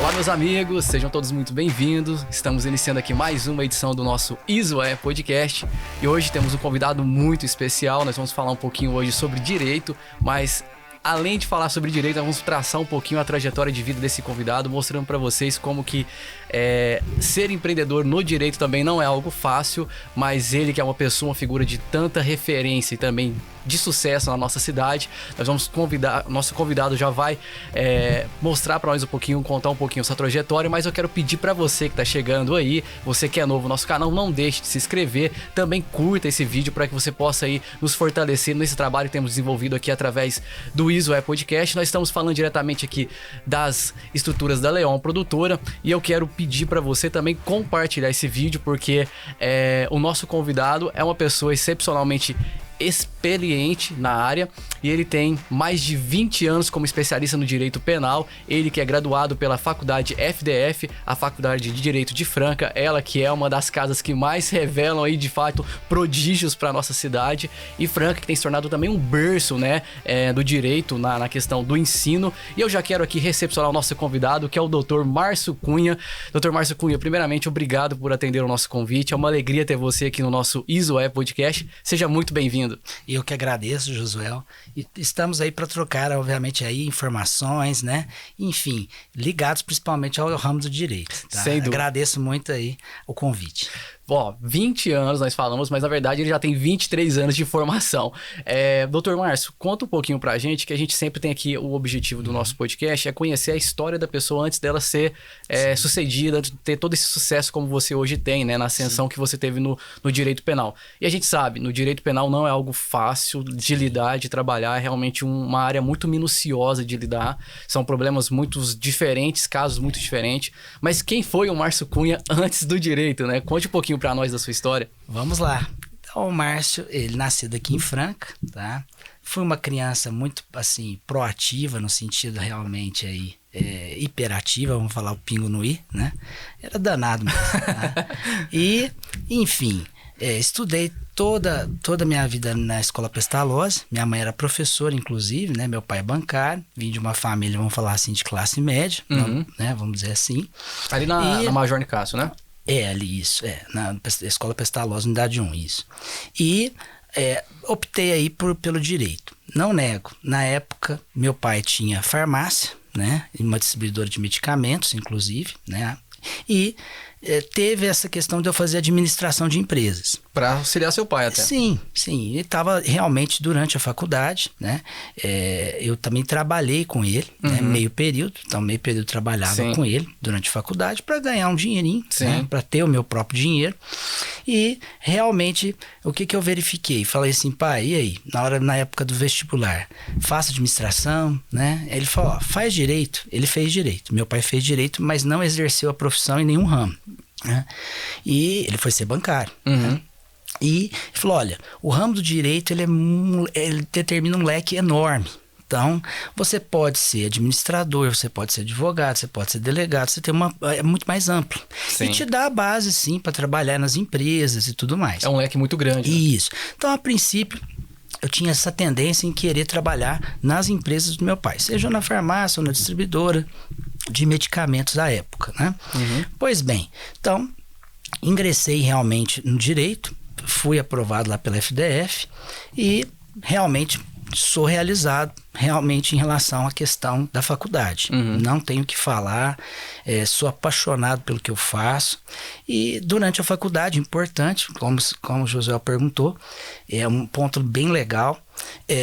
Olá, meus amigos, sejam todos muito bem-vindos. Estamos iniciando aqui mais uma edição do nosso Iso é Podcast e hoje temos um convidado muito especial. Nós vamos falar um pouquinho hoje sobre direito, mas além de falar sobre direito, nós vamos traçar um pouquinho a trajetória de vida desse convidado, mostrando para vocês como que ser empreendedor no direito também não é algo fácil, mas ele que é uma pessoa, uma figura de tanta referência e também de sucesso na nossa cidade, nós vamos convidar, nosso convidado já vai mostrar para nós um pouquinho, contar um pouquinho essa trajetória, mas eu quero pedir para você que tá chegando aí, você que é novo no nosso canal, não deixe de se inscrever, também curta esse vídeo para que você possa aí nos fortalecer nesse trabalho que temos desenvolvido aqui através do Iso é Podcast. Nós estamos falando diretamente aqui das estruturas da Leon Produtora e eu quero pedir para você também compartilhar esse vídeo, porque o nosso convidado é uma pessoa excepcionalmente experiente na área e ele tem mais de 20 anos como especialista no direito penal. Ele que é graduado pela faculdade FDF, a Faculdade de Direito de Franca, ela que é uma das casas que mais revelam aí de fato prodígios para nossa cidade, e Franca que tem se tornado também um berço, né, do direito na questão do ensino. E eu já quero aqui recepcionar o nosso convidado, que é o Dr. Márcio Cunha. Dr. Márcio Cunha, primeiramente, obrigado por atender o nosso convite. É uma alegria ter você aqui no nosso Iso é Podcast. Seja muito bem-vindo. Eu que agradeço, Josuel, e estamos aí para trocar, obviamente, aí informações, né? Enfim, ligados principalmente ao ramo do direito, tá? Sem dúvida. Agradeço muito aí o convite. Ó, 20 anos nós falamos, mas na verdade ele já tem 23 anos de formação. Dr. Márcio, conta um pouquinho pra gente, que a gente sempre tem aqui o objetivo do nosso podcast, é conhecer a história da pessoa antes dela ser sucedida, de ter todo esse sucesso como você hoje tem, né? Na ascensão que você teve no direito penal. E a gente sabe, no direito penal não é algo fácil de lidar, de trabalhar, é realmente uma área muito minuciosa de lidar, são problemas muito diferentes, casos muito diferentes. Mas quem foi o Márcio Cunha antes do direito, né? Conte um pouquinho para nós da sua história. Vamos lá. Então, o Márcio, ele nasceu aqui em Franca, tá? Foi uma criança muito, assim, proativa, no sentido realmente aí, hiperativa, vamos falar o pingo no i, né? Era danado mesmo, tá? E, enfim, estudei toda a minha vida na Escola Pestalozzi. Minha mãe era professora, inclusive, né? Meu pai é bancário, vim de uma família, vamos falar assim, de classe média, né? Vamos dizer assim. Ali na Major Nicásio, né? Ali, isso, na Escola Pestalozzi, unidade 1, isso. E optei aí pelo direito. Não nego, na época, meu pai tinha farmácia, né? Uma distribuidora de medicamentos, inclusive, né? E teve essa questão de eu fazer administração de empresas. Para auxiliar seu pai até. Sim. Ele estava realmente durante a faculdade, né? Eu também trabalhei com ele, né? Meio período. Então, meio período trabalhava com ele durante a faculdade para ganhar um dinheirinho, né? Para ter o meu próprio dinheiro. E realmente, o que eu verifiquei? Falei assim, pai, e aí? Na época do vestibular, faça administração, né? Ele falou, ó, faz direito. Ele fez direito. Meu pai fez direito, mas não exerceu a profissão em nenhum ramo, né? E ele foi ser bancário, né? E ele falou, olha, o ramo do direito ele determina um leque enorme. Então, você pode ser administrador, você pode ser advogado, você pode ser delegado, você tem é muito mais amplo. Sim. E te dá a base, sim, para trabalhar nas empresas e tudo mais. É um leque muito grande. Isso. Então, a princípio, eu tinha essa tendência em querer trabalhar nas empresas do meu pai, seja na farmácia ou na distribuidora de medicamentos da época, né? Pois bem, então, ingressei realmente no direito, fui aprovado lá pela FDF e realmente sou realizado realmente em relação à questão da faculdade. Não tenho o que falar, sou apaixonado pelo que eu faço. E durante a faculdade, importante, como o José perguntou, é um ponto bem legal.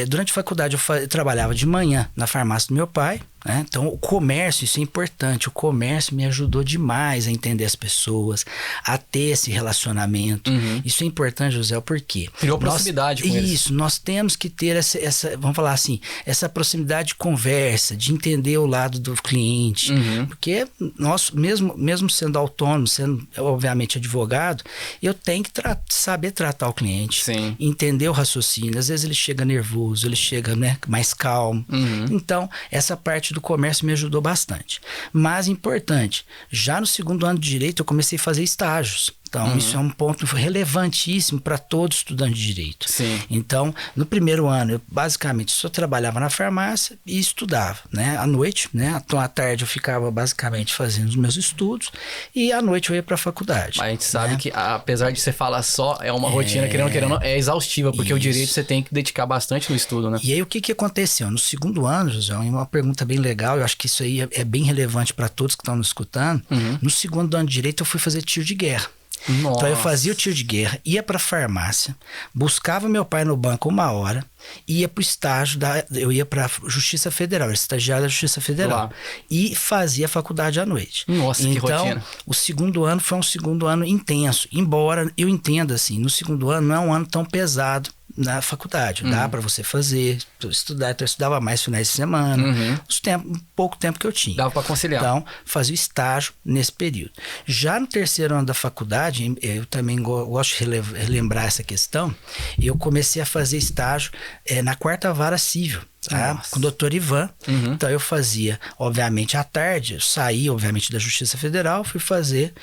Durante a faculdade eu trabalhava de manhã na farmácia do meu pai, né? Então o comércio, isso é importante, o comércio me ajudou demais a entender as pessoas, a ter esse relacionamento. Isso é importante, José, porque criou proximidade com eles. Isso, nós temos que ter essa, vamos falar assim, essa proximidade de conversa, de entender o lado do cliente, porque nós, mesmo sendo autônomo, sendo obviamente advogado, eu tenho que saber tratar o cliente, entender o raciocínio. Às vezes ele chega nervoso, ele chega, né, mais calmo. Então, essa parte do comércio me ajudou bastante. Mas, importante, já no segundo ano de direito eu comecei a fazer estágios. Então, isso é um ponto relevantíssimo para todo estudante de direito. Sim. Então, no primeiro ano, eu basicamente só trabalhava na farmácia e estudava, né? À noite, né? Então, à tarde eu ficava basicamente fazendo os meus estudos e à noite eu ia para a faculdade. Mas a gente sabe que, apesar de você falar só, é uma rotina, querendo, é exaustiva, porque o direito você tem que dedicar bastante no estudo, né? E aí, o que aconteceu? No segundo ano, José, uma pergunta bem legal, eu acho que isso aí é bem relevante para todos que estão nos escutando. No segundo ano de direito, eu fui fazer tiro de guerra. Nossa. Então eu fazia o tiro de guerra, ia pra farmácia, buscava meu pai no banco 1 hora, ia pro estágio, eu ia pra Justiça Federal, era estagiário da Justiça Federal, e fazia a faculdade à noite. Nossa, que rotina. Então, o segundo ano foi um segundo ano intenso, embora eu entenda assim, no segundo ano não é um ano tão pesado na faculdade, dá para você fazer, estudar, então eu estudava mais finais de semana, pouco tempo que eu tinha. Dava para conciliar. Então, fazia o estágio nesse período. Já no terceiro ano da faculdade, eu também gosto de relembrar essa questão, eu comecei a fazer estágio na 4ª Vara Civil, tá? Com o doutor Ivan. Então eu fazia, obviamente, à tarde, eu saí, obviamente, da Justiça Federal, fui fazer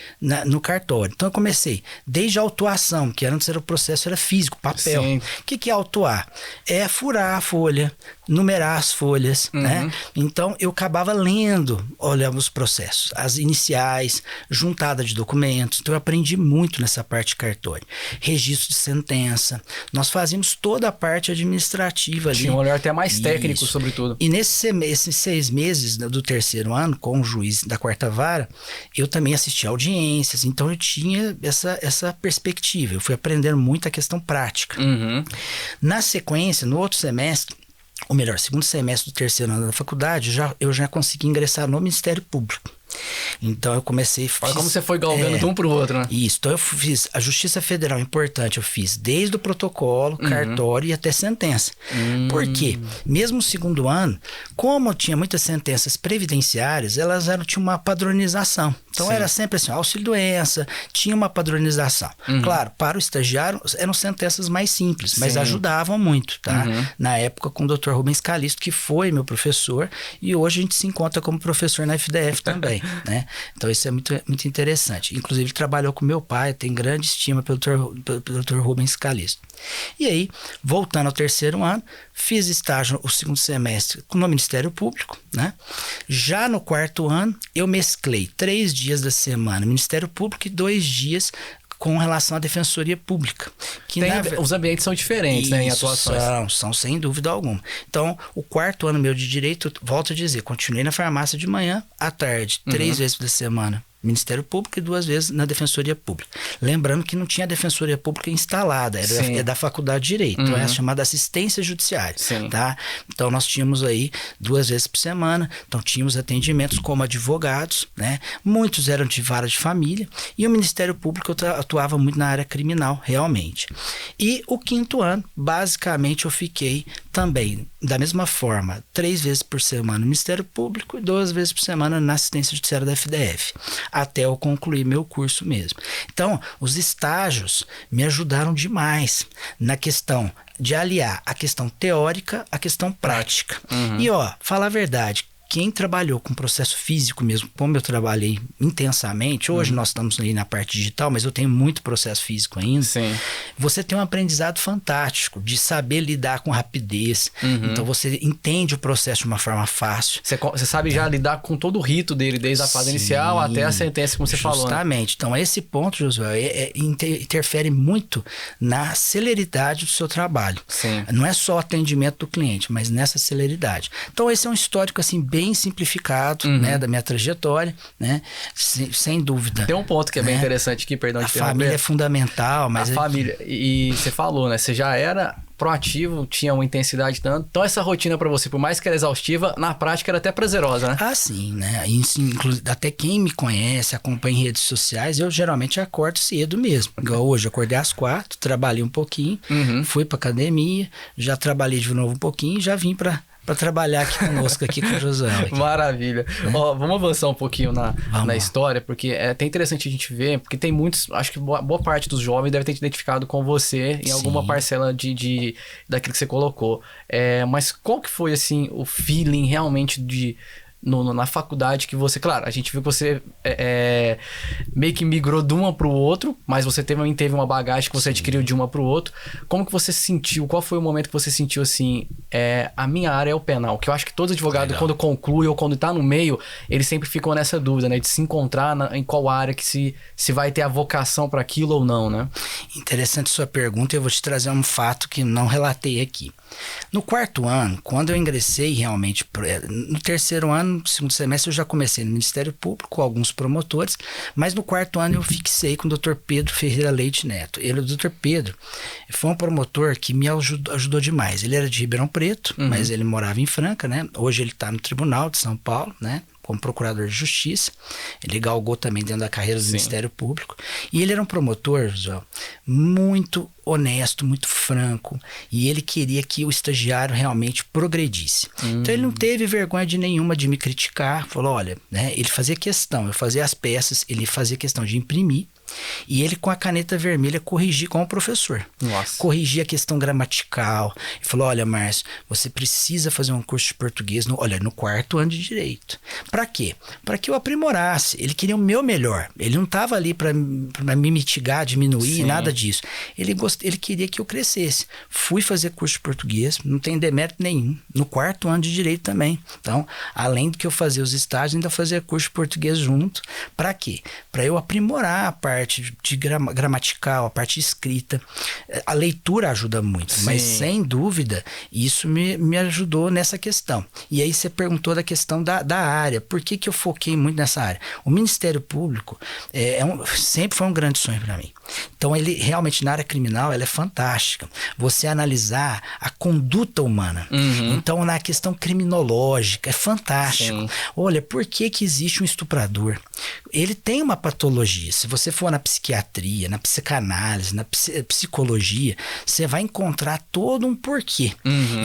no cartório. Então eu comecei desde a autuação, que antes era o processo, era físico, papel. Sim. O que é autuar? É furar a folha, numerar as folhas, né? Então eu acabava lendo, olhando os processos, as iniciais, juntada de documentos. Então eu aprendi muito nessa parte de cartório. Registro de sentença. Nós fazíamos toda a parte administrativa ali. Tinha um olhar até mais técnico sobre tudo. E esses 6 meses do terceiro ano, com o juiz da 4ª Vara, eu também assisti audiências, então eu tinha essa perspectiva. Eu fui aprendendo muito a questão prática. Na sequência, no outro semestre, ou melhor, segundo semestre do terceiro ano da faculdade, eu já consegui ingressar no Ministério Público. Então eu comecei... Olha como você foi galgando de um pro outro, né? Isso, então eu fiz a Justiça Federal, importante, eu fiz desde o protocolo, cartório e até sentença. Por quê? Mesmo no segundo ano, como tinha muitas sentenças previdenciárias, elas tinham uma padronização. Então era sempre assim, auxílio-doença, tinha uma padronização. Claro, para o estagiário eram sentenças mais simples, mas ajudavam muito, tá? Na época com o Dr. Rubens Calisto, que foi meu professor, e hoje a gente se encontra como professor na FDF também, né? Então isso é muito, muito interessante. Inclusive ele trabalhou com meu pai, tem grande estima pelo Dr. Rubens Calisto. E aí, voltando ao terceiro ano, fiz estágio o segundo semestre no Ministério Público, né? Já no 4º ano, eu mesclei 3 dias da semana Ministério Público e 2 dias com relação à Defensoria Pública. Os ambientes são diferentes, né, em atuações. São, sem dúvida alguma. Então, o 4º ano meu de direito, volto a dizer, continuei na farmácia de manhã, à tarde, 3 vezes da semana, Ministério Público e 2 vezes na Defensoria Pública. Lembrando que não tinha Defensoria Pública instalada, é da Faculdade de Direito, então é a chamada assistência judiciária, tá? Então nós tínhamos aí 2 vezes por semana, então tínhamos atendimentos como advogados, né? Muitos eram de vara de família e o Ministério Público eu atuava muito na área criminal, realmente. E o 5º ano, basicamente eu fiquei também, da mesma forma, 3 vezes por semana no Ministério Público e 2 vezes por semana na assistência judiciária da FDF. Até eu concluir meu curso mesmo. Então, os estágios me ajudaram demais na questão de aliar a questão teórica à questão prática. E, falar a verdade, quem trabalhou com processo físico mesmo, como eu trabalhei intensamente, hoje nós estamos aí na parte digital, mas eu tenho muito processo físico ainda, você tem um aprendizado fantástico de saber lidar com rapidez, então você entende o processo de uma forma fácil. Você sabe já lidar com todo o rito dele, desde a fase inicial até a sentença, como você falou. Justamente. Então, esse ponto, Josué, interfere muito na celeridade do seu trabalho. Não é só o atendimento do cliente, mas nessa celeridade. Então, esse é um histórico, assim, bem simplificado, né, da minha trajetória, né, sem dúvida. Tem um ponto que é bem interessante aqui, perdão de interromper. A família é fundamental, mas... A família, e você falou, né, você já era proativo, tinha uma intensidade tanto, então essa rotina pra você, por mais que era exaustiva, na prática era até prazerosa, né? Ah, sim, né, até quem me conhece, acompanha em redes sociais, eu geralmente acordo cedo mesmo, igual hoje, eu acordei às 4, trabalhei um pouquinho, fui pra academia, já trabalhei de novo um pouquinho e já vim para trabalhar aqui conosco, aqui com o José. Maravilha. Ó, vamos avançar um pouquinho na história, porque é até interessante a gente ver, porque tem muitos, acho que boa parte dos jovens deve ter te identificado com você em alguma parcela daquilo que você colocou. Mas qual que foi, assim, o feeling realmente na faculdade que você... Claro, a gente viu que você meio que migrou de uma pro outro, mas você também teve uma bagagem que você adquiriu de uma pro outro. Como que você sentiu? Qual foi o momento que você sentiu assim, a minha área é o penal? Que eu acho que todo advogado, quando conclui ou quando tá no meio, eles sempre ficam nessa dúvida, né? De se encontrar em qual área, que se vai ter a vocação para aquilo ou não, né? Interessante sua pergunta, eu vou te trazer um fato que não relatei aqui. No 4º ano, quando eu ingressei realmente, no 3º ano, no 2º semestre, eu já comecei no Ministério Público com alguns promotores, mas no 4º ano eu fixei com o Dr. Pedro Ferreira Leite Neto. Ele, o Dr. Pedro, foi um promotor que me ajudou demais. Ele era de Ribeirão Preto, mas ele morava em Franca, né? Hoje ele está no Tribunal de São Paulo, né? Como procurador de justiça. Ele galgou também dentro da carreira do Ministério Público. E ele era um promotor, João, muito honesto, muito franco. E ele queria que o estagiário realmente progredisse. Então ele não teve vergonha de nenhuma de me criticar. Falou, olha, né? Ele fazia questão, eu fazia as peças, ele fazia questão de imprimir. E ele com a caneta vermelha corrigia como professor. Nossa. Corrigia a questão gramatical. Ele falou, olha, Márcio, você precisa fazer um curso de português no 4º ano de direito. Para quê? Para que eu aprimorasse. Ele queria o meu melhor. Ele não estava ali para me mitigar, diminuir, nada disso. Ele queria que eu crescesse. Fui fazer curso de português, não tem demérito nenhum. No 4º ano de direito também. Então, além do que eu fazia os estágios, ainda fazia curso de português junto. Para quê? Para eu aprimorar a parte de gramatical, a parte escrita. A leitura ajuda muito, mas sem dúvida isso me ajudou nessa questão. E aí você perguntou da questão da área. Por que eu foquei muito nessa área? O Ministério Público sempre foi um grande sonho para mim. Então ele realmente na área criminal ela é fantástica. Você analisar a conduta humana. Então na questão criminológica é fantástico. Olha, por que existe um estuprador? Ele tem uma patologia. Se você for na psiquiatria, na psicanálise, na psicologia, você vai encontrar todo um porquê.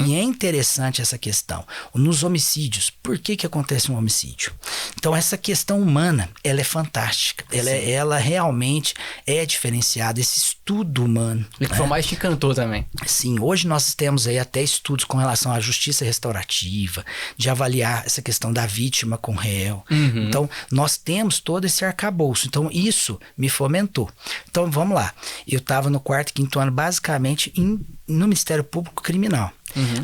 E é interessante essa questão. Nos homicídios, por que acontece um homicídio? Então essa questão humana, ela é fantástica. Ela realmente é diferenciada, esse estudo humano. E que foi mais te encantou também. Sim, hoje nós temos aí até estudos com relação à justiça restaurativa, de avaliar essa questão da vítima com réu. Então nós temos todo esse arcabouço. Então isso me fomentou. Então vamos lá. Eu estava no 4º e 5º ano basicamente no Ministério Público Criminal.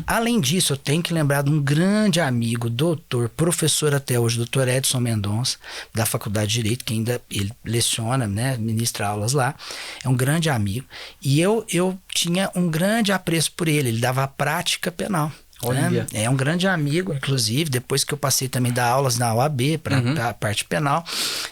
Além disso, eu tenho que lembrar de um grande amigo, doutor, professor até hoje, doutor Edson Mendonça, da Faculdade de Direito, que ainda ele leciona, né, ministra aulas lá. É um grande amigo. E eu tinha um grande apreço por ele. Ele dava a prática penal. Olha. É um grande amigo, inclusive, depois que eu passei também a dar aulas na OAB para a parte penal,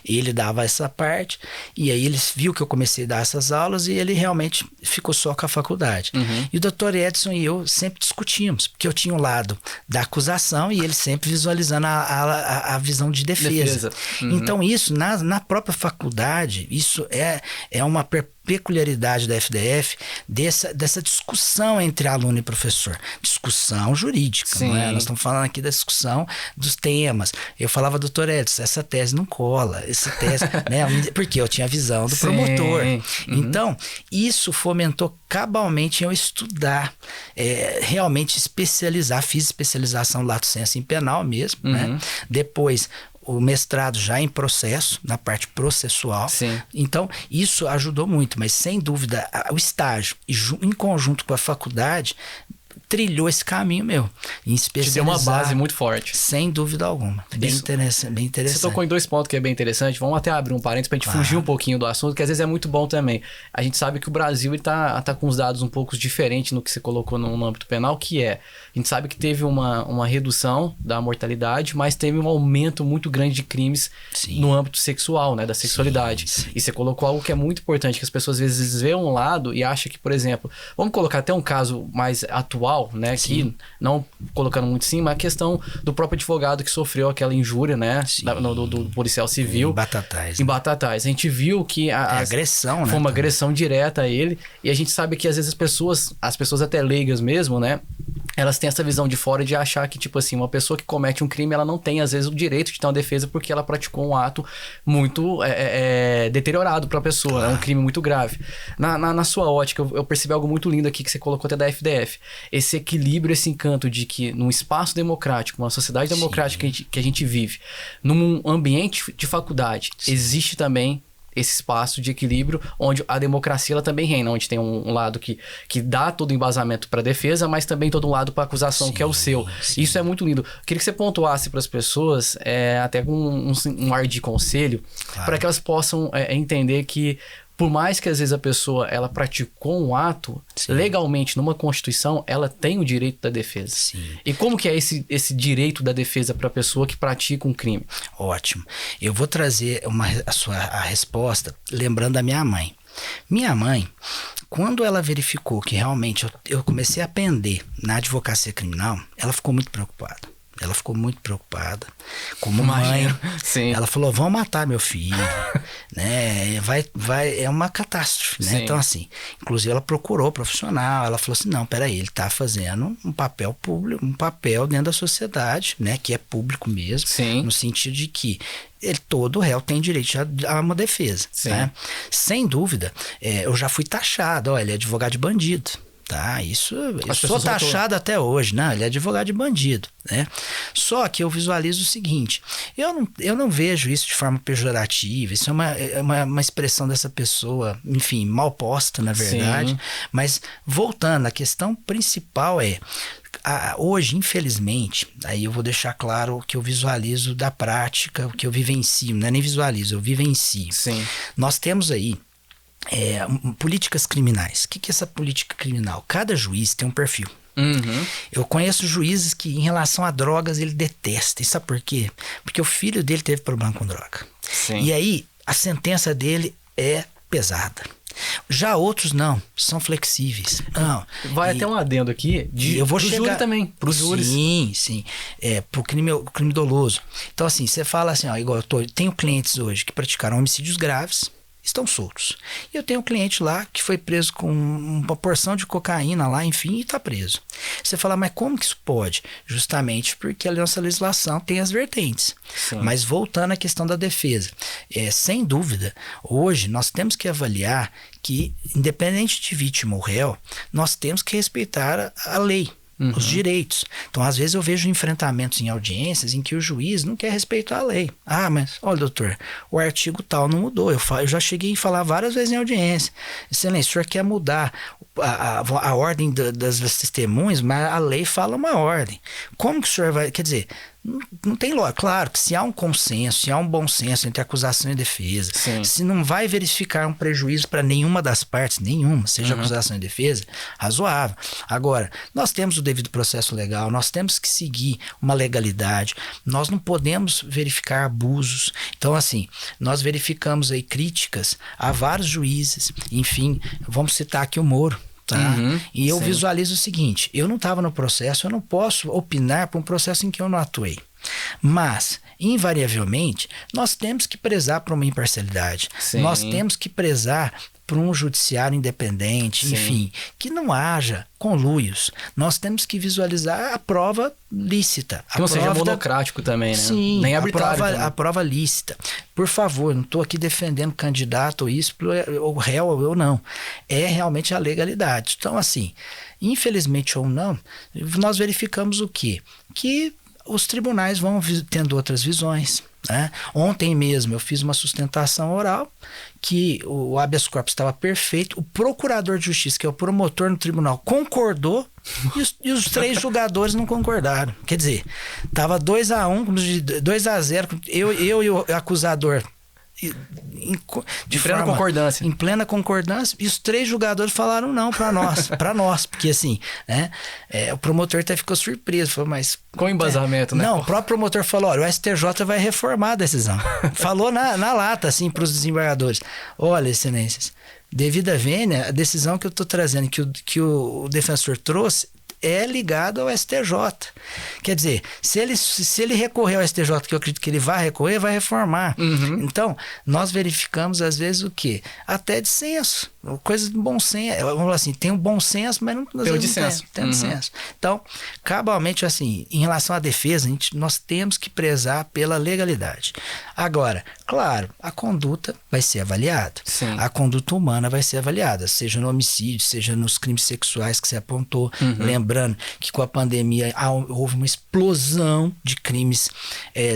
ele dava essa parte, e aí ele viu que eu comecei a dar essas aulas e ele realmente ficou só com a faculdade. E o Dr. Edson e eu sempre discutimos, porque eu tinha um lado da acusação e ele sempre visualizando a visão de defesa. Então isso, na própria faculdade, isso é uma peculiaridade da FDF dessa discussão entre aluno e professor. Discussão jurídica, não é? Nós estamos falando aqui da discussão dos temas. Eu falava, doutor Edson, essa tese não cola, essa tese, né? Porque eu tinha a visão do promotor. Então, isso fomentou cabalmente eu estudar, realmente especializar. Fiz especialização lato sensu em penal mesmo, né? Depois o mestrado já em processo, na parte processual. Então, isso ajudou muito, mas sem dúvida, o estágio, em conjunto com a faculdade, trilhou esse caminho meu. Em especializar, te deu uma base muito forte. Sem dúvida alguma. Bem interessante. Você tocou em 2 pontos que é bem interessante. Vamos até abrir um parênteses pra gente fugir um pouquinho do assunto, que às vezes é muito bom também. A gente sabe que o Brasil ele tá com os dados um pouco diferentes no que você colocou no âmbito penal, que a gente sabe que teve uma redução da mortalidade, mas teve um aumento muito grande de crimes no âmbito sexual, né? Da sexualidade. E você colocou algo que é muito importante, que as pessoas às vezes veem um lado e acham que, por exemplo, vamos colocar até um caso mais atual, né? Que não colocando muito em cima, a questão do próprio advogado que sofreu aquela injúria, né? Do policial civil. Em Batatais. A gente viu que agressão, foi uma agressão direta a ele. E a gente sabe que às vezes as pessoas até leigas mesmo, né? elas têm essa visão de fora de achar que, tipo assim, uma pessoa que comete um crime, ela não tem, às vezes, o direito de ter uma defesa porque ela praticou um ato muito deteriorado pra pessoa. É um crime muito grave. Na sua ótica, eu percebi algo muito lindo aqui que você colocou até da FDF. Esse equilíbrio, esse encanto de que num espaço democrático, uma sociedade democrática que a gente vive, num ambiente de faculdade, existe também esse espaço de equilíbrio onde a democracia ela também reina, onde tem um lado que dá todo o embasamento para a defesa, mas também todo um lado para acusação, que é o seu. Isso é muito lindo. Queria que você pontuasse para as pessoas, até com um ar de conselho, para que elas possam entender que por mais que às vezes a pessoa ela praticou um ato, legalmente numa Constituição, ela tem o direito da defesa. Sim. E como que é esse direito da defesa para a pessoa que pratica um crime? Ótimo. Eu vou trazer a resposta lembrando da minha mãe. Minha mãe, quando ela verificou que realmente eu comecei a pender na advocacia criminal, ela ficou muito preocupada. Ela ficou muito preocupada. Como mãe, ela falou, vão matar meu filho, né? É uma catástrofe, né? Então, assim, inclusive ela procurou profissional, ela falou assim, não, peraí, ele tá fazendo um papel público, um papel dentro da sociedade, né? Que é público mesmo, no sentido de que todo réu tem direito a uma defesa, né? Sem dúvida, eu já fui taxado, ó, ele é advogado de bandido. Tá, eu sou taxado até hoje, né? Ele é advogado de bandido, né? Só que eu visualizo o seguinte, eu não vejo isso de forma pejorativa, isso é uma expressão dessa pessoa, enfim, mal posta, na verdade. Mas, voltando, a questão principal hoje, infelizmente, aí eu vou deixar claro o que eu visualizo da prática, o que eu vivencio, não é nem visualizo, eu vivencio. Nós temos aí políticas criminais. O que é essa política criminal? Cada juiz tem um perfil. Eu conheço juízes que, em relação a drogas, ele detesta. E sabe por quê? Porque o filho dele teve problema com droga. E aí, a sentença dele é pesada. Já outros não, são flexíveis. Vai até um adendo aqui eu vou pro chegar júri também, pros júris. Sim. Pro crime doloso. Então, assim, você fala assim, igual tenho clientes hoje que praticaram homicídios graves, estão soltos. E eu tenho um cliente lá que foi preso com uma porção de cocaína lá, enfim, e está preso. Você fala, mas como que isso pode? Justamente porque a nossa legislação tem as vertentes. Mas voltando à questão da defesa, sem dúvida, hoje nós temos que avaliar que, independente de vítima ou réu, nós temos que respeitar a lei. Os direitos. Então, às vezes eu vejo enfrentamentos em audiências em que o juiz não quer respeitar a lei. Mas, olha, doutor, o artigo tal não mudou. Eu já cheguei a falar várias vezes em audiência. Excelência, o senhor quer mudar a ordem das testemunhas, mas a lei fala uma ordem. Como que o senhor vai... Quer dizer, não tem lógica. Claro que se há um consenso, se há um bom senso entre acusação e defesa, se não vai verificar um prejuízo para nenhuma das partes, seja acusação e defesa, razoável. Agora, nós temos o devido processo legal, nós temos que seguir uma legalidade, nós não podemos verificar abusos. Então, assim, nós verificamos aí críticas a vários juízes, enfim, vamos citar aqui o Moro. E eu visualizo o seguinte, eu não estava no processo, eu não posso opinar para um processo em que eu não atuei. Mas, invariavelmente, nós temos que prezar por uma imparcialidade. Nós temos que prezar por um judiciário independente, enfim, que não haja conluios. Nós temos que visualizar a prova lícita. Que não seja monocrático também, né? Nem arbitrário. A prova lícita. Por favor, não estou aqui defendendo candidato ou isso, ou réu ou não. É realmente a legalidade. Então, assim, infelizmente ou não, nós verificamos o quê? Que os tribunais vão tendo outras visões. Ontem mesmo eu fiz uma sustentação oral que o habeas corpus estava perfeito, o procurador de justiça, que é o promotor no tribunal, concordou e os 3 julgadores não concordaram. Quer dizer, estava 2-1, 2-0, eu e o acusador de plena concordância. Em plena concordância, e os 3 julgadores falaram não para nós, porque assim, o promotor até ficou surpreso, falou, mas... Com embasamento, né? Não, o próprio promotor falou, olha, o STJ vai reformar a decisão. Falou na lata, assim, para os desembargadores, olha, excelências, devido à vênia, a decisão que eu estou trazendo, que o defensor trouxe, é ligado ao STJ. Quer dizer, se ele recorrer ao STJ, que eu acredito que ele vai recorrer, vai reformar. Então, nós verificamos às vezes o quê? Até de senso, coisa de bom senso. Vamos falar assim, tem um bom senso, mas não tem dissenso. Tem dissenso. Então, cabalmente assim, em relação à defesa, nós temos que prezar pela legalidade. Agora, claro, a conduta vai ser avaliada. Sim. A conduta humana vai ser avaliada, seja no homicídio, seja nos crimes sexuais que você apontou. Lembrando que com a pandemia houve uma explosão de crimes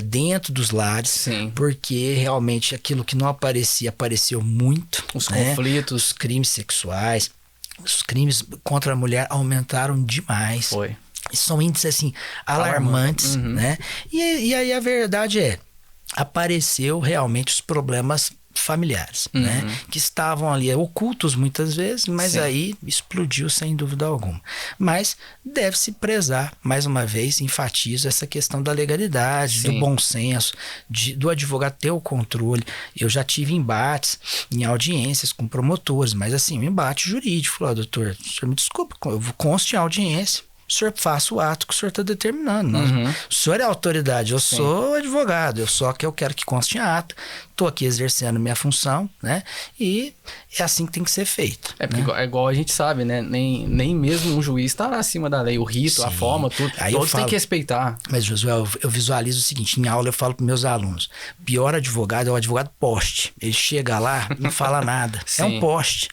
dentro dos lares. Sim. Porque realmente aquilo que não aparecia, apareceu muito. Os conflitos. Os crimes sexuais, os crimes contra a mulher aumentaram demais. Foi. São índices assim alarmantes, né? E aí a verdade apareceu realmente os problemas familiares, né? Que estavam ali ocultos muitas vezes, mas Sim. aí explodiu sem dúvida alguma. Mas deve-se prezar, mais uma vez, enfatizo essa questão da legalidade, Sim. do bom senso, do advogado ter o controle. Eu já tive embates em audiências com promotores, mas assim, um embate jurídico. Falei, doutor, o senhor me desculpa, eu conste em audiência. O senhor faça o ato que o senhor está determinando. O senhor é autoridade, eu sou advogado, eu quero que conste em ato, estou aqui exercendo minha função, né? E é assim que tem que ser feito. Porque igual a gente sabe, né? Nem mesmo um juiz está acima da lei. O rito, a forma, tudo. Aí todos têm que respeitar. Mas, Josué, eu visualizo o seguinte, em aula eu falo para meus alunos, o pior advogado é o advogado poste. Ele chega lá, não fala nada. É um poste.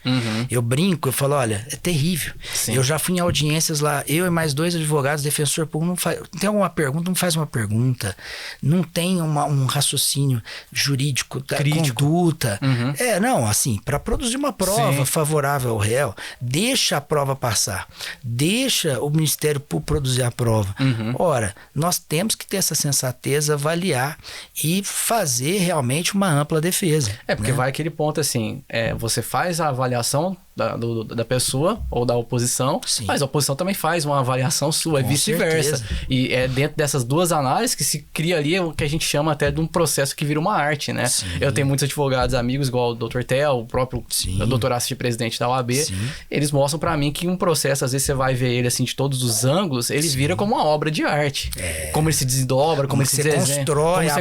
Eu brinco, eu falo, olha, é terrível. Sim. Eu já fui em audiências lá, eu e mais 2 advogados, defensor público, tem alguma pergunta, não faz uma pergunta, não tem um raciocínio jurídico da conduta. Não, assim, para produzir uma prova favorável ao réu, deixa a prova passar, deixa o Ministério Público produzir a prova. Ora, nós temos que ter essa sensatez, avaliar e fazer realmente uma ampla defesa. Porque vai aquele ponto assim, você faz a avaliação da pessoa ou da oposição, mas a oposição também faz uma avaliação sua, e vice-versa. E é dentro dessas duas análises que se cria ali o que a gente chama até de um processo que vira uma arte, né? Sim. Eu tenho muitos advogados, amigos, igual o Dr. Theo, o próprio Dr. Assis, presidente da OAB, eles mostram pra mim que um processo, às vezes você vai ver ele assim de todos os ângulos, ele vira como uma obra de arte. Como ele se desdobra, como ele se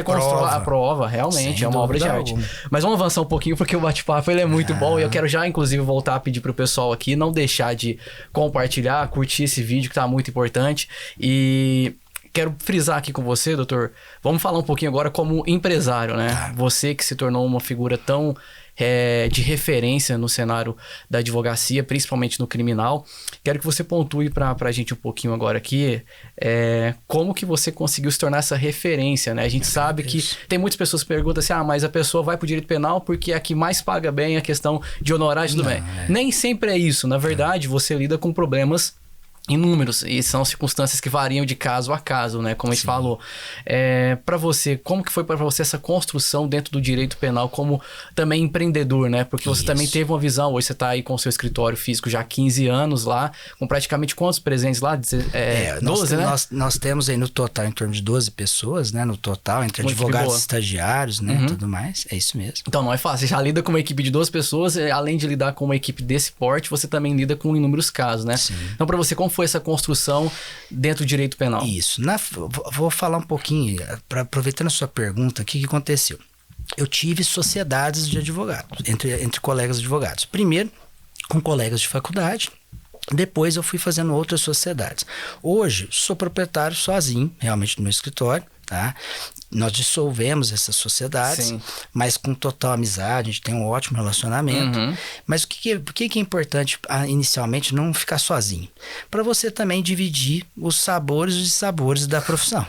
constrói a prova, realmente, é uma obra de arte. Mas vamos avançar um pouquinho, porque o bate-papo ele é muito bom, e eu quero já, inclusive, voltar a pedir pro pessoal aqui não deixar de compartilhar, curtir esse vídeo que tá muito importante. E quero frisar aqui com você, doutor, vamos falar um pouquinho agora como empresário, né? Você que se tornou uma figura tão de referência no cenário da advocacia, principalmente no criminal. Quero que você pontue pra gente um pouquinho agora aqui como que você conseguiu se tornar essa referência, né? A gente sabe que tem muitas pessoas que perguntam assim, mas a pessoa vai pro direito penal porque é a que mais paga bem a questão de honorários, tudo bem. Nem sempre é isso. Na verdade, você lida com problemas inúmeros, e são circunstâncias que variam de caso a caso, né? Como a gente falou. Para você, como que foi para você essa construção dentro do direito penal como também empreendedor, né? Porque você também teve uma visão, hoje você está aí com o seu escritório físico já há 15 anos lá, com praticamente quantos presentes lá? 12, né? Nós temos aí no total em torno de 12 pessoas, né? No total, entre advogados, estagiários, né? Tudo mais, é isso mesmo. Então não é fácil, você já lida com uma equipe de 12 pessoas, além de lidar com uma equipe desse porte, você também lida com inúmeros casos, né? Então para você, como foi essa construção dentro do direito penal? Isso. Vou falar um pouquinho, aproveitando a sua pergunta, o que aconteceu? Eu tive sociedades de advogados, entre colegas advogados. Primeiro, com colegas de faculdade, depois eu fui fazendo outras sociedades. Hoje, sou proprietário sozinho, realmente, do meu escritório, tá? Nós dissolvemos essas sociedades, mas com total amizade, a gente tem um ótimo relacionamento. Mas por que é importante inicialmente não ficar sozinho? Para você também dividir os sabores e os dissabores da profissão.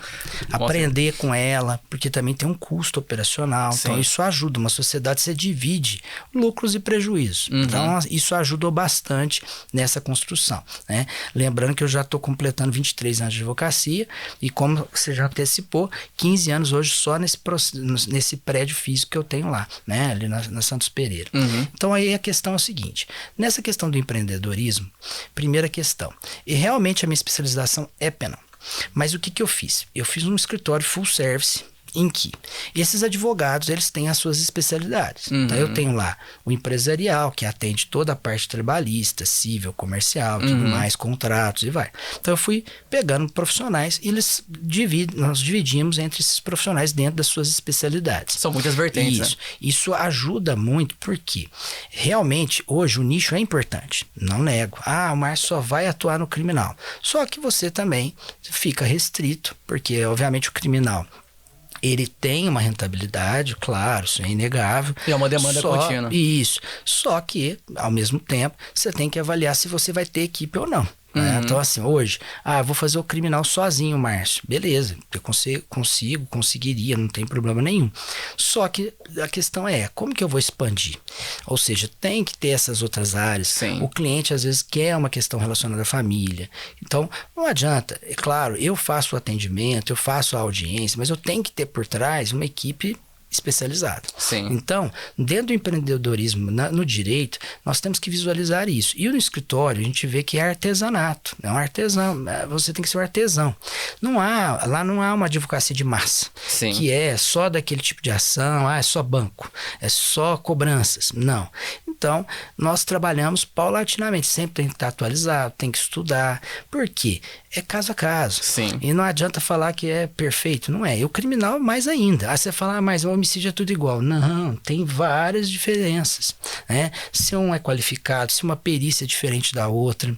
Aprender com ela, porque também tem um custo operacional. Então isso ajuda. Uma sociedade, você divide lucros e prejuízos. Então isso ajudou bastante nessa construção, né? Lembrando que eu já estou completando 23 anos de advocacia e, como você já antecipou, 15 anos hoje só nesse prédio físico que eu tenho lá, né? Ali na Santos Pereira. Então aí a questão é o seguinte, nessa questão do empreendedorismo, primeira questão, e realmente a minha especialização é penal. Mas o que eu fiz? Eu fiz um escritório full service, em que esses advogados, eles têm as suas especialidades. Então, eu tenho lá o empresarial, que atende toda a parte trabalhista, civil, comercial, tudo mais, contratos e vai. Então, eu fui pegando profissionais e nós dividimos entre esses profissionais dentro das suas especialidades. São muitas vertentes, Isso. Isso ajuda muito, porque realmente, hoje, o nicho é importante. Não nego. O Márcio só vai atuar no criminal. Só que você também fica restrito, porque, obviamente, o criminal, ele tem uma rentabilidade, claro, isso é inegável. E é uma demanda contínua. Isso. Só que, ao mesmo tempo, você tem que avaliar se você vai ter equipe ou não. Então, assim, hoje, vou fazer o criminal sozinho, Márcio. Beleza, eu conseguiria, não tem problema nenhum. Só que a questão é, como que eu vou expandir? Ou seja, tem que ter essas outras áreas. Sim. O cliente, às vezes, quer uma questão relacionada à família. Então, não adianta. É claro, eu faço o atendimento, eu faço a audiência, mas eu tenho que ter por trás uma equipe especializada. Sim. Então, dentro do empreendedorismo, no direito, nós temos que visualizar isso. E no escritório, a gente vê que é artesanato. É um artesão. Você tem que ser um artesão. Lá não há uma advocacia de massa. Sim. Que é só daquele tipo de ação, é só banco, é só cobranças. Não. Então, nós trabalhamos paulatinamente. Sempre tem que estar atualizado, tem que estudar. Por quê? É caso a caso. Sim. E não adianta falar que é perfeito. Não é. E o criminal, mais ainda. Você fala, mas o homicídio é tudo igual. Não, tem várias diferenças, né? Se um é qualificado, se uma perícia é diferente da outra.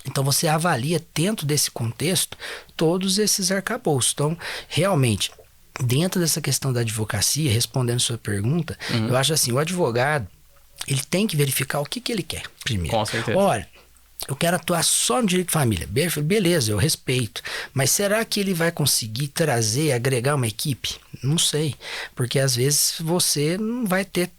Então, você avalia, dentro desse contexto, todos esses arcabouços. Então, realmente, dentro dessa questão da advocacia, respondendo a sua pergunta, eu acho assim, o advogado, ele tem que verificar o que ele quer primeiro. Com certeza. Olha, eu quero atuar só no direito de família. Beleza, eu respeito. Mas será que ele vai conseguir trazer, agregar uma equipe? Não sei. Porque às vezes você não vai ter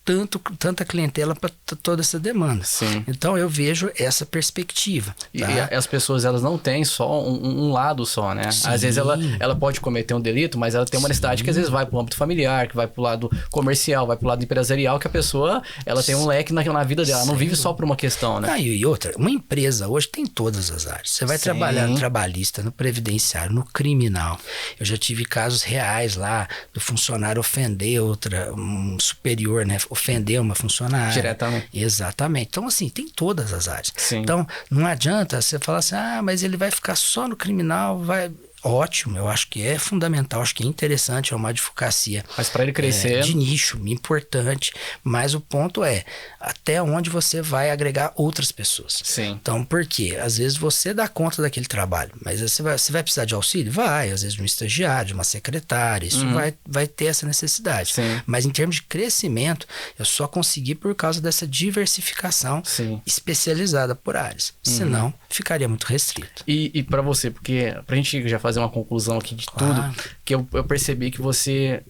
tanta clientela para toda essa demanda. Sim. Então eu vejo essa perspectiva. Tá? E as pessoas, elas não têm só um lado só, né? Sim. Às vezes ela pode cometer um delito, mas ela tem uma necessidade que às vezes vai pro âmbito familiar, que vai pro lado comercial, vai pro lado empresarial, que a pessoa, ela tem um leque na vida dela. Ela não vive só por uma questão, né? E outra, uma empresa hoje tem todas as áreas. Você vai trabalhar no trabalhista, no previdenciário, no criminal. Eu já tive casos reais lá do funcionário ofender um superior, né? Ofender uma funcionária. Diretamente. Exatamente. Então, assim, tem todas as áreas. Sim. Então, não adianta você falar assim, mas ele vai ficar só no criminal, vai... Ótimo, eu acho que é fundamental, acho que é interessante, é uma advocacia. Mas para ele crescer... de nicho, importante, mas o ponto é até onde você vai agregar outras pessoas. Sim. Então, por quê? Às vezes você dá conta daquele trabalho, mas você vai precisar de auxílio? Vai, às vezes de um estagiário, de uma secretária, isso vai ter essa necessidade. Sim. Mas em termos de crescimento, eu só consegui por causa dessa diversificação especializada por áreas. Senão, ficaria muito restrito. E para você, porque pra gente já fazer uma conclusão aqui de tudo, que eu percebi que você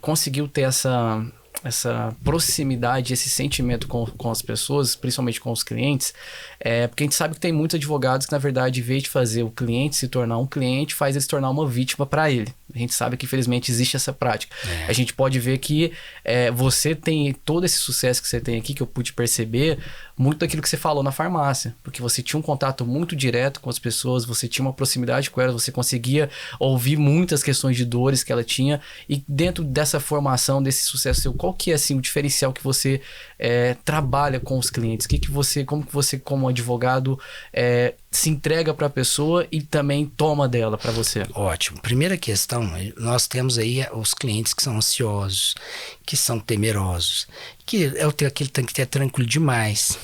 conseguiu ter essa proximidade, esse sentimento com as pessoas, principalmente com os clientes, porque a gente sabe que tem muitos advogados que, na verdade, em vez de fazer o cliente se tornar um cliente, faz ele se tornar uma vítima para ele. A gente sabe que, infelizmente, existe essa prática. A gente pode ver que você tem todo esse sucesso que você tem aqui, que eu pude perceber, muito daquilo que você falou na farmácia, porque você tinha um contato muito direto com as pessoas, você tinha uma proximidade com elas, você conseguia ouvir muitas questões de dores que ela tinha, e dentro dessa formação, desse sucesso seu, qual que é assim, o diferencial que você trabalha com os clientes? Como que você, como advogado, se entrega para a pessoa e também toma dela para você? Ótimo. Primeira questão, nós temos aí os clientes que são ansiosos, que são temerosos, que aquele tem que ter tranquilo demais.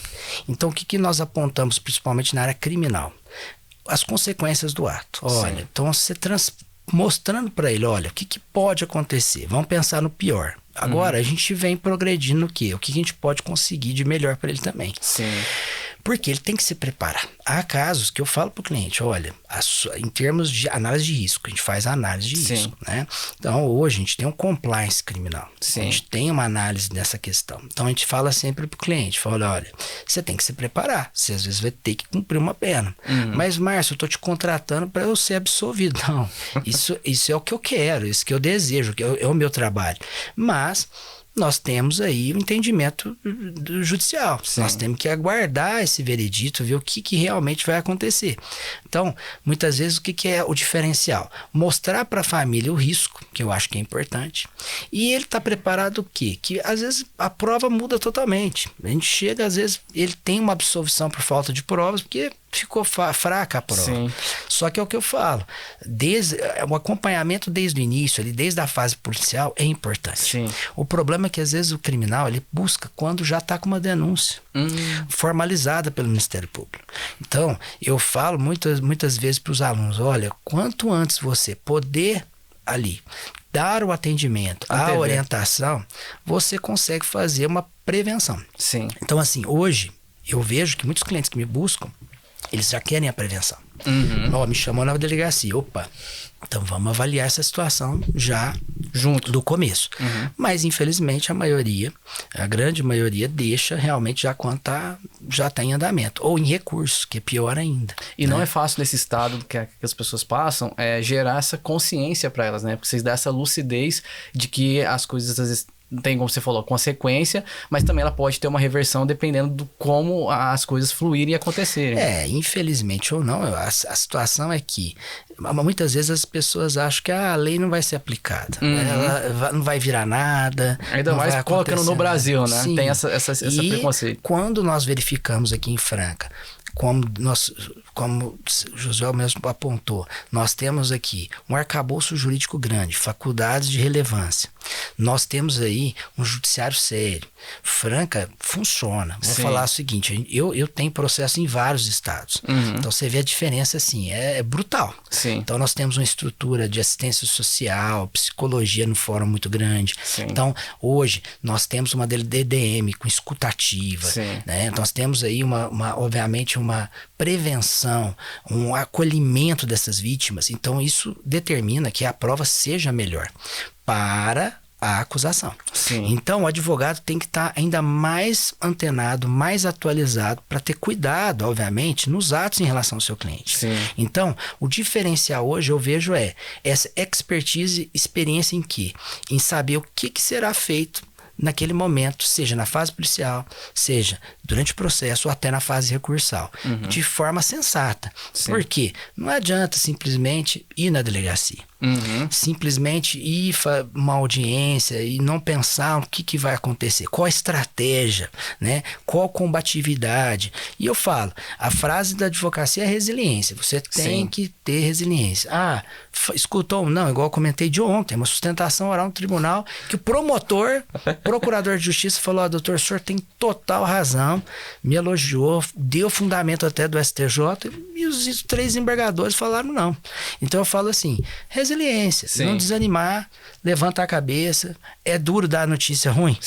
Então, o que nós apontamos principalmente na área criminal? As consequências do ato. Olha, então você mostrando para ele, olha, o que pode acontecer? Vamos pensar no pior. Agora, a gente vem progredindo no quê? O que a gente pode conseguir de melhor para ele também. Sim. Porque ele tem que se preparar. Há casos que eu falo para o cliente, olha, em termos de análise de risco, a gente faz a análise de risco, né? Então, hoje a gente tem um compliance criminal. A gente tem uma análise dessa questão. Então, a gente fala sempre para o cliente, fala, olha, você tem que se preparar. Você às vezes vai ter que cumprir uma pena. Mas, Márcio, eu estou te contratando para eu ser absolvido. Não, isso é o que eu quero, isso que eu desejo, que é o meu trabalho. Mas nós temos aí o entendimento do judicial. Sim. Nós temos que aguardar esse veredito, ver o que realmente vai acontecer. Então, muitas vezes, o que é o diferencial? Mostrar para a família o risco, que eu acho que é importante, e ele está preparado o quê? Que às vezes a prova muda totalmente. A gente chega, às vezes, ele tem uma absolvição por falta de provas, porque ficou fraca a prova. Sim. Só que é o que eu falo, o acompanhamento desde o início, ali, desde a fase policial, é importante. Sim. O problema é que às vezes o criminal ele busca quando já está com uma denúncia formalizada pelo Ministério Público. Então, eu falo muitas vezes para os alunos, olha, quanto antes você poder ali dar o atendimento, a orientação, você consegue fazer uma prevenção. Sim. Então, assim, hoje eu vejo que muitos clientes que me buscam, eles já querem a prevenção. Me chamou na delegacia. Opa, então vamos avaliar essa situação já junto do começo. Mas, infelizmente, a grande maioria deixa realmente já quando já está em andamento. Ou em recurso, que é pior ainda. E não é fácil nesse estado que as pessoas passam gerar essa consciência para elas, né? Porque vocês dão essa lucidez de que as coisas, às vezes, tem, como você falou, consequência, mas também ela pode ter uma reversão dependendo do como as coisas fluírem e acontecerem. Infelizmente ou não, a situação é que muitas vezes as pessoas acham que a lei não vai ser aplicada, ela não vai virar nada. Ainda mais colocando no Brasil, né? Sim. Tem essa preconceito. Quando nós verificamos aqui em Franca, como o Josué mesmo apontou, nós temos aqui um arcabouço jurídico grande, faculdades de relevância. Nós temos aí um judiciário sério. Franca funciona. Vou falar o seguinte, eu tenho processo em vários estados. Então você vê a diferença assim, é brutal. Sim. Então nós temos uma estrutura de assistência social, psicologia no fórum muito grande. Sim. Então hoje nós temos uma DDM com escutativa. Né? Nós temos aí obviamente uma prevenção, um acolhimento dessas vítimas. Então isso determina que a prova seja melhor para a acusação. Sim. Então o advogado tem que estar ainda mais antenado, mais atualizado para ter cuidado, obviamente, nos atos em relação ao seu cliente. Sim. Então o diferencial hoje eu vejo essa expertise, experiência em saber o que será feito naquele momento, seja na fase policial, seja durante o processo ou até na fase recursal, de forma sensata. Sim. Por quê? Não adianta simplesmente ir na delegacia. Simplesmente ir uma audiência e não pensar o que vai acontecer, qual a estratégia, né? Qual a combatividade. E eu falo, a frase da advocacia é resiliência. Você tem que ter resiliência. Escutou? Não, igual eu comentei de ontem, uma sustentação oral no tribunal que o procurador de justiça falou, doutor, o senhor tem total razão, me elogiou, deu fundamento até do STJ e os 3 embargadores falaram não. Então eu falo assim, resiliência, não desanimar, levantar a cabeça. É duro dar notícia ruim?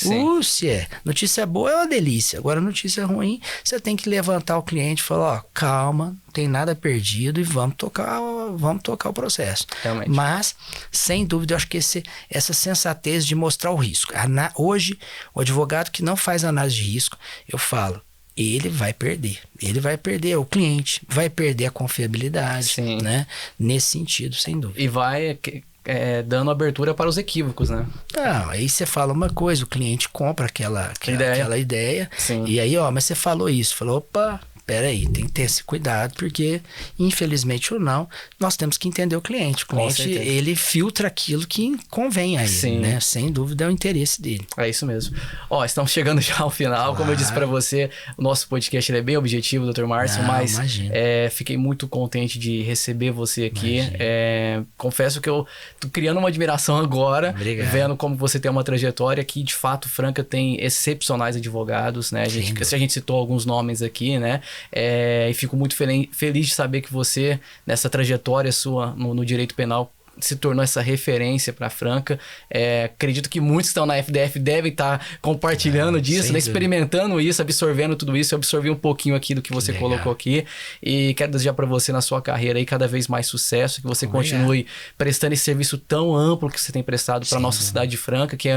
Se é. Notícia boa é uma delícia. Agora, notícia ruim, você tem que levantar o cliente e falar, calma, não tem nada perdido e vamos tocar o processo. Realmente. Mas, sem dúvida, eu acho que essa sensatez de mostrar o risco. Hoje, o advogado que não faz análise de risco, eu falo, ele vai perder o cliente, vai perder a confiabilidade, né? Nesse sentido, sem dúvida. E vai dando abertura para os equívocos, né? Não, aí você fala uma coisa, o cliente compra aquela ideia e aí, mas você falou isso, falou, opa, peraí, tem que ter esse cuidado, porque, infelizmente ou não, nós temos que entender o cliente. O cliente, ele filtra aquilo que convém a ele, né? Sem dúvida, é o interesse dele. É isso mesmo. Estamos chegando já ao final. Claro. Como eu disse para você, o nosso podcast ele é bem objetivo, Dr. Márcio, mas fiquei muito contente de receber você aqui. Confesso que eu tô criando uma admiração agora, vendo como você tem uma trajetória que, de fato, Franca tem excepcionais advogados, né? A gente citou alguns nomes aqui, né? E fico muito feliz de saber que você, nessa trajetória sua no direito penal, se tornou essa referência para Franca. Acredito que muitos que estão na FDF devem estar compartilhando disso, né? Experimentando isso, absorvendo tudo isso. Eu absorvi um pouquinho aqui do que você colocou aqui e quero desejar para você na sua carreira aí cada vez mais sucesso, que você continue prestando esse serviço tão amplo que você tem prestado para nossa cidade de Franca, que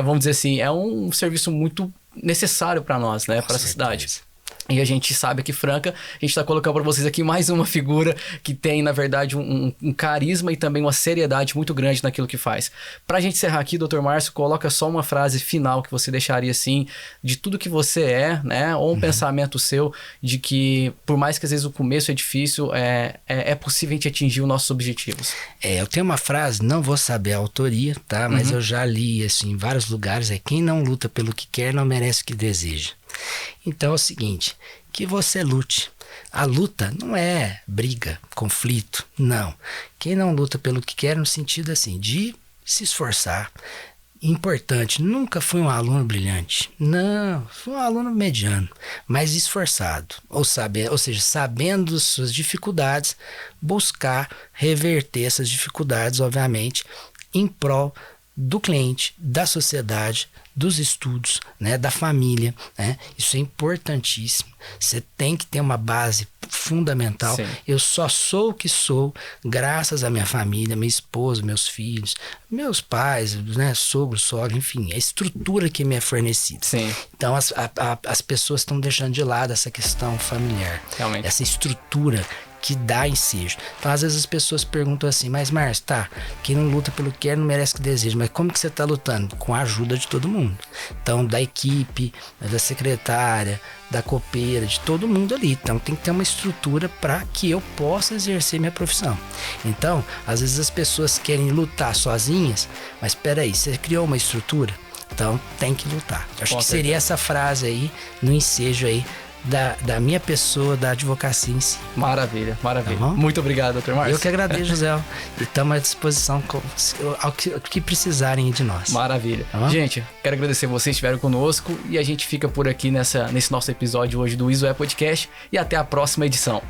vamos dizer assim, é um serviço muito necessário para nós, né? Para essa cidade. E a gente sabe que Franca, a gente tá colocando para vocês aqui mais uma figura que tem, na verdade, um carisma e também uma seriedade muito grande naquilo que faz. Pra gente encerrar aqui, Dr. Márcio, coloca só uma frase final que você deixaria assim, de tudo que você é, né? Ou um pensamento seu de que, por mais que às vezes o começo é difícil, é possível a gente atingir os nossos objetivos. Eu tenho uma frase, não vou saber a autoria, tá? Mas eu já li assim, em vários lugares, quem não luta pelo que quer não merece o que deseja. Então é o seguinte, que você lute. A luta não é briga, conflito, não. Quem não luta pelo que quer no sentido assim, de se esforçar. Importante, nunca fui um aluno brilhante. Não, fui um aluno mediano, mas esforçado. Ou seja, sabendo suas dificuldades, buscar reverter essas dificuldades, obviamente, em prol do cliente, da sociedade, dos estudos, né, da família, né? Isso é importantíssimo. Você tem que ter uma base fundamental. Sim. Eu só sou o que sou graças à minha família, minha esposa, meus filhos, meus pais, né, sogro, sogra, enfim, a estrutura que me é fornecida. Sim. Então as pessoas estão deixando de lado essa questão familiar, realmente, essa estrutura que dá ensejo. Então, às vezes as pessoas perguntam assim, mas Márcio, quem não luta pelo que quer não merece o que deseja. Mas como que você está lutando? Com a ajuda de todo mundo. Então, da equipe, da secretária, da copeira, de todo mundo ali. Então, tem que ter uma estrutura para que eu possa exercer minha profissão. Então, às vezes as pessoas querem lutar sozinhas, mas espera aí, você criou uma estrutura? Então, tem que lutar. Eu acho que seria essa frase aí, no ensejo aí, da minha pessoa, da advocacia em si. Maravilha, maravilha. Tá, muito obrigado, Dr. Márcio. Eu que agradeço, José. E estamos à disposição ao que precisarem de nós. Maravilha. Tá, gente, quero agradecer vocês que estiveram conosco e a gente fica por aqui nesse nosso episódio hoje do Iso é Podcast e até a próxima edição.